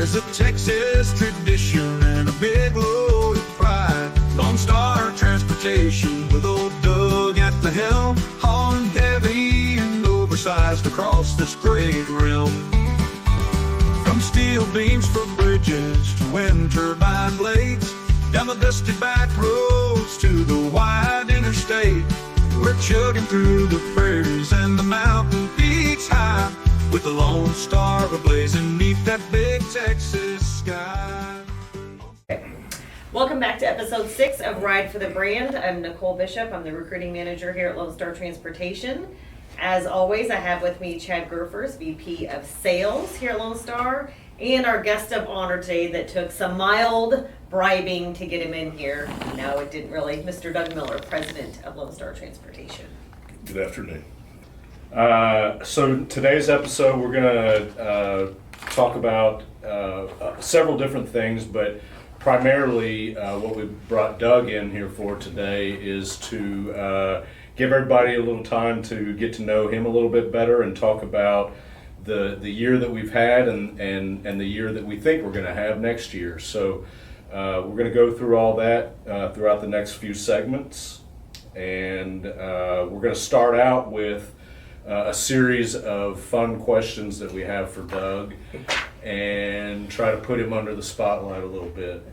There's a Texas tradition and a big load of pride. Lone Star Transportation with old Doug at the helm, hauling heavy and oversized across this great realm. From steel beams for bridges to wind turbine blades, down the dusty back roads to the wide interstate, we're chugging through the prairies and the mountain peaks high, with the Lone Star ablazing beneath that big Texas sky. Welcome back to episode 6 of Ride for the Brand. I'm Nicole Bishop. I'm the recruiting manager here at Lone Star Transportation. As always, I have with me Chad Gerfers, VP of Sales here at Lone Star, and our guest of honor today that took some mild bribing to get him in here. No, it didn't really. Mr. Doug Miller, President of Lone Star Transportation. Good afternoon. So today's episode, we're going to talk about several different things, but primarily what we brought Doug in here for today is to give everybody a little time to get to know him a little bit better and talk about the year that we've had and the year that we think we're going to have next year. So we're going to go through all that throughout the next few segments, and we're going to start out with a series of fun questions that we have for Doug and try to put him under the spotlight a little bit.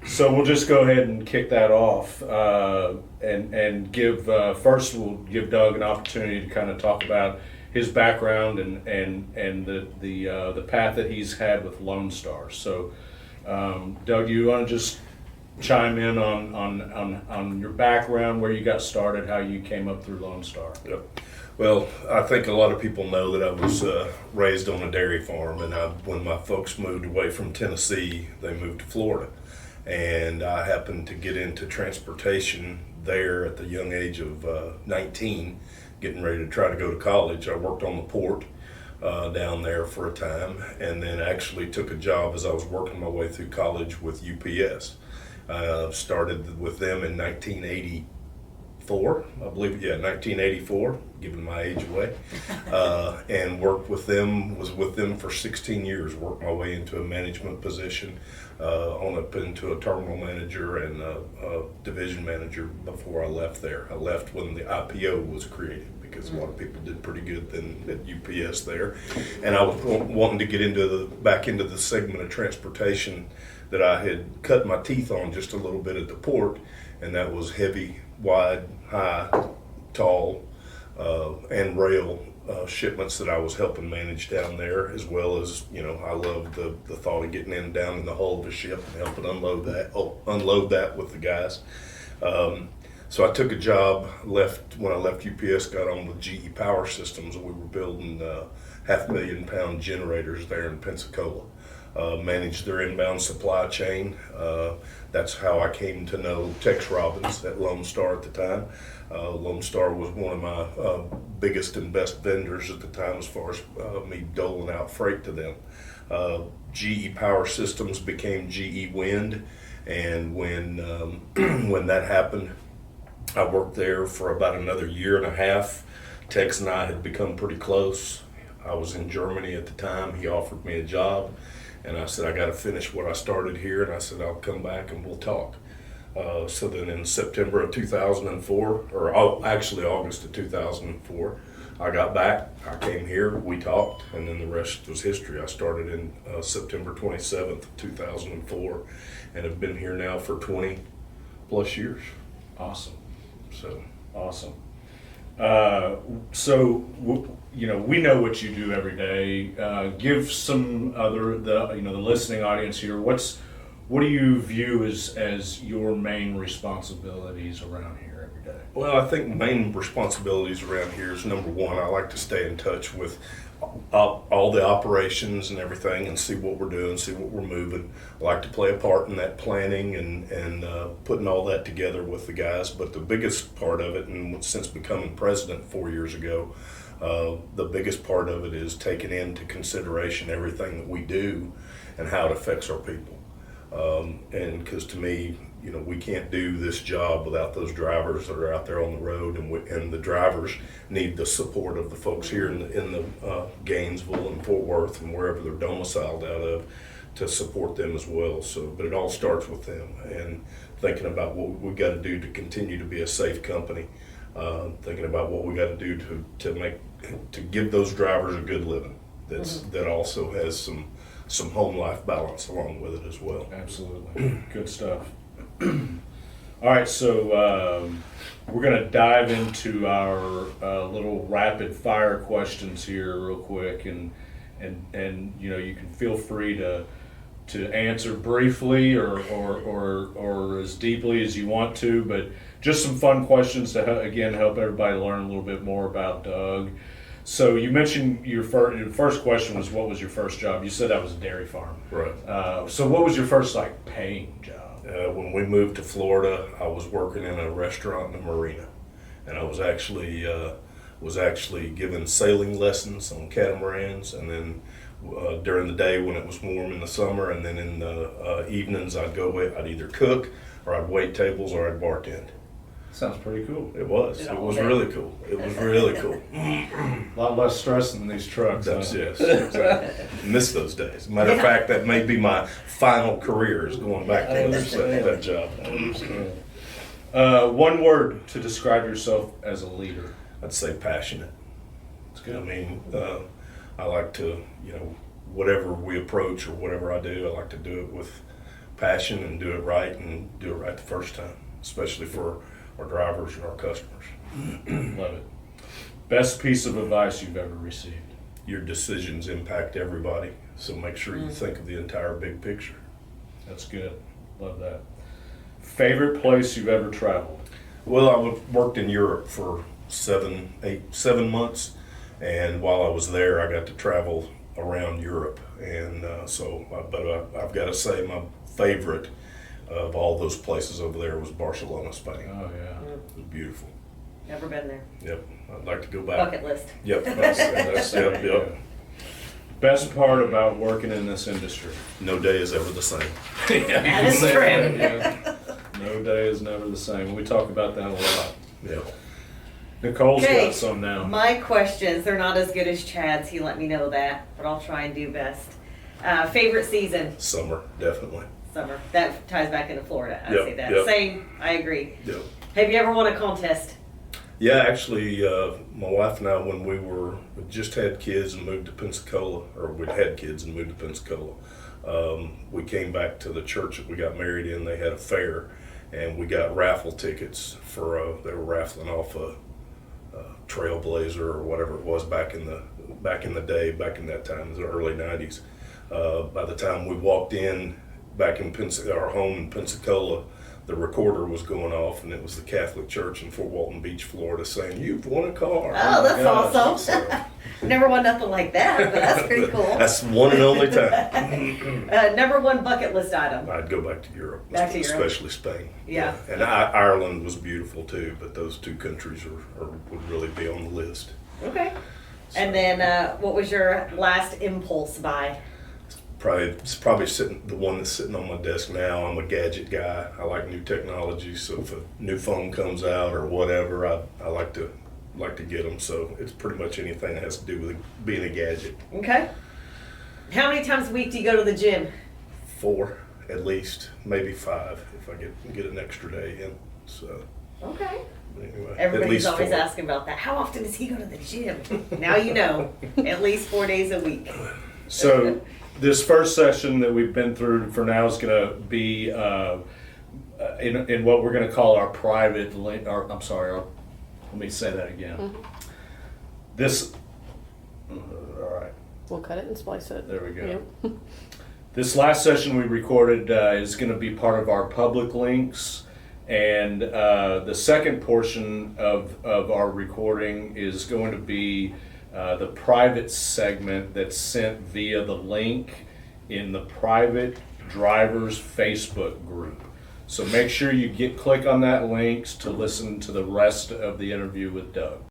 So we'll just go ahead and kick that off and give first we'll give Doug an opportunity to kind of talk about his background and the path that he's had with Lone Star. So Doug, you want to just chime in on your background, where you got started, how you came up through Lone Star? Yep. Well, I think a lot of people know that I was raised on a dairy farm, and when my folks moved away from Tennessee, they moved to Florida. And I happened to get into transportation there at the young age of 19, getting ready to try to go to college. I worked on the port down there for a time, and then actually took a job as I was working my way through college with UPS. Started with them in 1984, I believe, 1984, giving my age away, and worked with them, was with them for 16 years, worked my way into a management position, on up into a terminal manager and a division manager before I left there. I left when the IPO was created, because a lot of people did pretty good then at UPS there, and I was wanting to get back into the segment of transportation that I had cut my teeth on just a little bit at the port, and that was heavy, wide, high, tall, and rail shipments that I was helping manage down there, as well as, I loved the thought of getting down in the hull of a ship and helping unload that with the guys. So I took a job, when I left UPS, got on with GE Power Systems. We were building 500,000-pound generators there in Pensacola. Managed their inbound supply chain. That's how I came to know Tex Robbins at Lone Star at the time. Lone Star was one of my biggest and best vendors at the time, as far as me doling out freight to them. GE Power Systems became GE Wind, and when that happened, I worked there for about another year and a half. Tex and I had become pretty close. I was in Germany at the time. He offered me a job. And I said, I got to finish what I started here. And I said, I'll come back and we'll talk. So then in September of 2004, or actually August of 2004, I got back. I came here, we talked, and then the rest was history. I started in September 27th, 2004, and have been here now for 20 plus years. Awesome. So awesome. We know what you do every day. Give some the listening audience here. What do you view as your main responsibilities around here every day? Well, I think main responsibilities around here is, number one, I like to stay in touch with all the operations and everything, and see what we're doing, see what we're moving. I like to play a part in that planning and putting all that together with the guys. But the biggest part of it, and since becoming president 4 years ago, the biggest part of it is taking into consideration everything that we do and how it affects our people. And because to me, we can't do this job without those drivers that are out there on the road, and the drivers need the support of the folks here in the Gainesville and Fort Worth and wherever they're domiciled out of to support them as well. So, but it all starts with them and thinking about what we got to do to continue to be a safe company. Thinking about what we got to do to give those drivers a good living. That also has some home life balance along with it as well. Absolutely. Good stuff. All right, so we're going to dive into our little rapid fire questions here real quick, and you can feel free to answer briefly or as deeply as you want to, but just some fun questions to again help everybody learn a little bit more about Doug. So you mentioned your first question was, what was your first job? You said that was a dairy farm. Right. So what was your first paying job? When we moved to Florida, I was working in a restaurant in a marina, and I was actually given sailing lessons on catamarans, and then during the day when it was warm in the summer, and then in the evenings I'd either cook or I'd wait tables or I'd bartend. Sounds pretty cool. It was really cool. It was really cool. A lot less stress than these trucks. Yes, exactly. Miss those days. Matter of fact, that may be my final career is going back to that job. One word to describe yourself as a leader. I'd say passionate. That's good. I mean, I like to, whatever we approach or whatever I do, I like to do it with passion and do it right the first time, especially for our drivers and our customers. Love it. Best piece of advice you've ever received? Your decisions impact everybody, so make sure you think of the entire big picture. That's good. Love that. Favorite place you've ever traveled? Well, I worked in Europe for 7 months, and while I was there, I got to travel around Europe, and but I've got to say my favorite of all those places over there was Barcelona, Spain. Oh yeah, it was beautiful. Never been there. Yep, I'd like to go back. Bucket list. Yep, yep. Best part about working in this industry? No day is ever the same. That is true. Yeah. No day is never the same. We talk about that a lot. Yeah. Nicole's Okay, got some now. My questions, they're not as good as Chad's. He let me know that, but I'll try and do best. Favorite season? Summer, definitely. Summer. That ties back into Florida. I'd Yep, say that. yep. Same. I agree. Yep. Have you ever won a contest? Yeah, actually, my wife and I, when we just had kids and moved to Pensacola, or we'd had kids and moved to Pensacola, we came back to the church that we got married in. They had a fair, and we got raffle tickets for, they were raffling off a Trailblazer or whatever it was back in the day, back in that time, the early 90s. By the time we walked in back in our home in Pensacola, the recorder was going off, and it was the Catholic Church in Fort Walton Beach, Florida, saying, "You've won a car." Oh, that's gosh. awesome. Never won nothing like that, but that's pretty cool. That's one and only time. Number one bucket list item. I'd go back to Europe, Back to Europe. especially Spain. Yeah. And Ireland was beautiful too, but those two countries would really be on the list. Okay. And then what was your last impulse buy? It's probably the one that's sitting on my desk now. I'm a gadget guy. I like new technology, so if a new phone comes out or whatever, I like to get them. So it's pretty much anything that has to do with being a gadget. Okay. How many times a week do you go to the gym? 4 at least, maybe 5 if I get an extra day in. So Okay. anyway, at Everybody's least always 4. asking about that. How often does he go to the gym? Now you know. At least 4 days a week. So this first session that we've been through for now is going to be in what we're going to call our private link. Let me say that again. Mm-hmm. This. All right. We'll cut it and splice it. There we go. Yep. This last session we recorded is going to be part of our public links, and the second portion of our recording is going to be the private segment that's sent via the link in the private drivers Facebook group. So make sure you click on that link to listen to the rest of the interview with Doug.